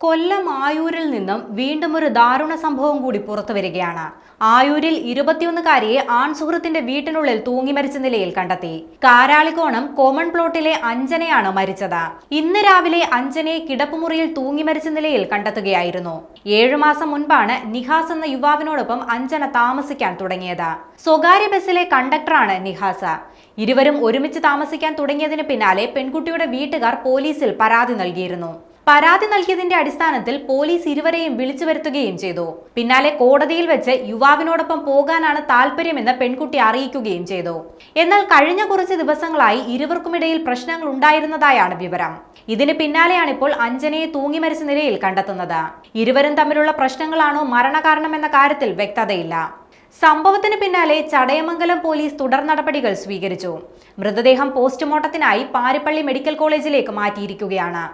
കൊല്ലം ആയൂരിൽ നിന്നും വീണ്ടും ഒരു ദാരുണ സംഭവം കൂടി പുറത്തുവരികയാണ്. ആയൂരിൽ 21-കാരിയെ ആൺസുഹൃത്തിന്റെ വീട്ടിനുള്ളിൽ തൂങ്ങി മരിച്ച നിലയിൽ കണ്ടെത്തി. കാരാളികോണം കോമൺ പ്ലോട്ടിലെ അഞ്ജനയാണ് മരിച്ചത്. ഇന്ന് രാവിലെ അഞ്ജനയെ കിടപ്പുമുറിയിൽ തൂങ്ങി മരിച്ച നിലയിൽ കണ്ടെത്തുകയായിരുന്നു. 7 മാസം മുൻപാണ് നിഹാസ് എന്ന യുവാവിനോടൊപ്പം അഞ്ജന താമസിക്കാൻ തുടങ്ങിയത്. സ്വകാര്യ ബസ്സിലെ കണ്ടക്ടറാണ് നിഹാസ്. ഇരുവരും ഒരുമിച്ച് താമസിക്കാൻ തുടങ്ങിയതിന് പിന്നാലെ പെൺകുട്ടിയുടെ വീട്ടുകാർ പോലീസിൽ പരാതി നൽകിയിരുന്നു. പരാതി നൽകിയതിന്റെ അടിസ്ഥാനത്തിൽ പോലീസ് ഇരുവരെയും വിളിച്ചു വരുത്തുകയും ചെയ്തു. പിന്നാലെ കോടതിയിൽ വെച്ച് യുവാവിനോടൊപ്പം പോകാനാണ് താല്പര്യമെന്ന് പെൺകുട്ടി അറിയിക്കുകയും ചെയ്തു. എന്നാൽ കഴിഞ്ഞ കുറച്ച് ദിവസങ്ങളായി ഇരുവർക്കുമിടയിൽ പ്രശ്നങ്ങൾ ഉണ്ടായിരുന്നതായാണ് വിവരം. ഇതിന് പിന്നാലെയാണിപ്പോൾ അഞ്ജനയെ തൂങ്ങി മരിച്ച നിലയിൽ കണ്ടെത്തുന്നത്. ഇരുവരും തമ്മിലുള്ള പ്രശ്നങ്ങളാണോ മരണകാരണമെന്ന കാര്യത്തിൽ വ്യക്തതയില്ല. സംഭവത്തിന് പിന്നാലെ ചടയമംഗലം പോലീസ് തുടർ നടപടികൾ സ്വീകരിച്ചു. മൃതദേഹം പോസ്റ്റ്മോർട്ടത്തിനായി പാരിപ്പള്ളി മെഡിക്കൽ കോളേജിലേക്ക് മാറ്റിയിരിക്കുകയാണ്.